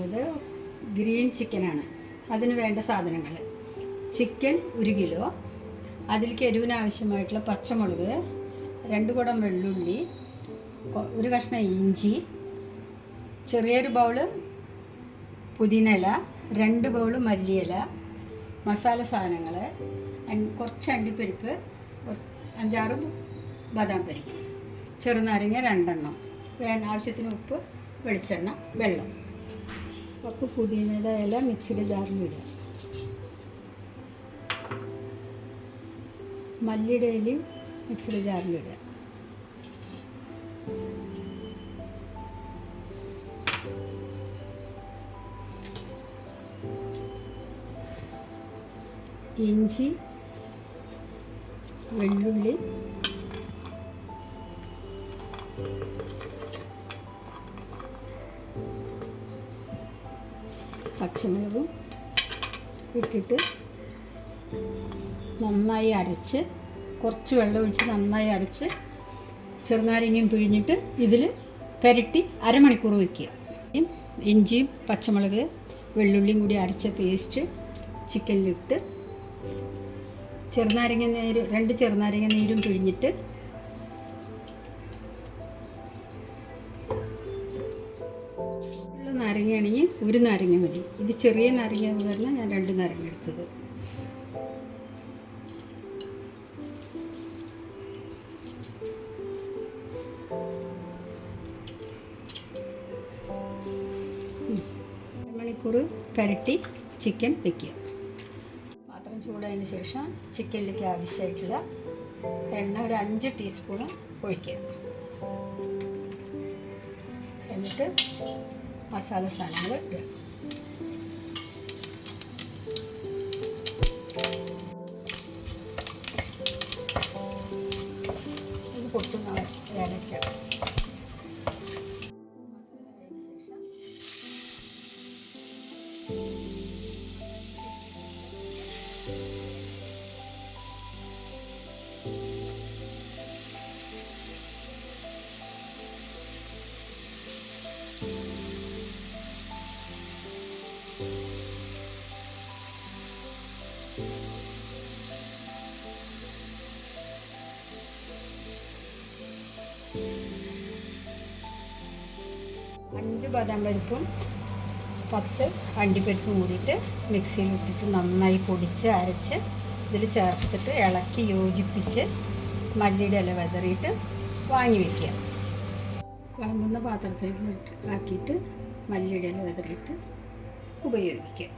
ചെയ്യുന്നത് ഗ്രീൻ ചിക്കനാണ്. അതിന് വേണ്ട സാധനങ്ങൾ: ചിക്കൻ 1 കിലോ, അതിലേക്ക് എരിവിന് ആവശ്യമായിട്ടുള്ള പച്ചമുളക്, 2 കുടം വെള്ളുള്ളി, 1 കഷ്ണം ഇഞ്ചി, ചെറിയൊരു ബൗള് പുതിന ഇല, 2 ബൗള് മല്ലിയില, മസാല സാധനങ്ങൾ, കുറച്ച് അണ്ടിപ്പരിപ്പ്, 5-6 ബദാം പരിപ്പ്, ചെറുനാരങ്ങ 2 എണ്ണം, ആവശ്യത്തിന് ഉപ്പ്, വെളിച്ചെണ്ണ, വെള്ളം. അപ്പോൾ പുതിനയുടെ ഇല മിക്സിയുടെ ജാറിലിടുക. മല്ലിയുടെ ഇലയും മിക്സിയുടെ ജാറിലിടുക. ഇഞ്ചി, വെള്ളുള്ളി, പച്ചമുളകും ഇട്ടിട്ട് നന്നായി അരച്ച്, കുറച്ച് വെള്ളം ഒഴിച്ച് നന്നായി അരച്ച്, ചെറുനാരങ്ങയും പിഴിഞ്ഞിട്ട് ഇതിൽ പുരട്ടി അരമണിക്കൂർ വയ്ക്കുക. ഇഞ്ചിയും പച്ചമുളക് വെള്ളുള്ളിയും കൂടി അരച്ച പേസ്റ്റ് ചിക്കനിലിട്ട്, 2 ചെറുനാരങ്ങ നീരും പിഴിഞ്ഞിട്ട് നാരങ്ങയാണെങ്കിൽ 1 നാരങ്ങ മതി. ഇത് ചെറിയ നാരങ്ങ പറഞ്ഞാൽ ഞാൻ 2 നാരങ്ങ എടുത്തത്. മണിക്കൂർ പുരട്ടി ചിക്കൻ വയ്ക്കുക. പാത്രം ചൂടായതിന് ശേഷം ചിക്കനിലേക്ക് ആവശ്യമായിട്ടുള്ള എണ്ണ ഒരു 5 ടീസ്പൂൺ ഒഴിക്കുക. എന്നിട്ട് മസാല സാധനങ്ങൾ ഇടുക. ഇത് പൊട്ടുന്ന ഏലക്ക. മസാല ആയതിനു ശേഷം അഞ്ച് ബദാം പരിപ്പും 10 അണ്ടിപ്പരിപ്പും കൂടിയിട്ട് മിക്സിയിൽ ഇട്ടിട്ട് നന്നായി പൊടിച്ച് അരച്ച് ഇതിൽ ചേർത്തിട്ട് ഇളക്കി യോജിപ്പിച്ച് മല്ലിയുടെ ഇല വിതറിയിട്ട് വാങ്ങി വയ്ക്കുക. വിളമ്പുന്ന പാത്രത്തിലേക്ക് ആക്കിയിട്ട് മല്ലിയുടെ ഇല വിതറിയിട്ട് ഉപയോഗിക്കുക.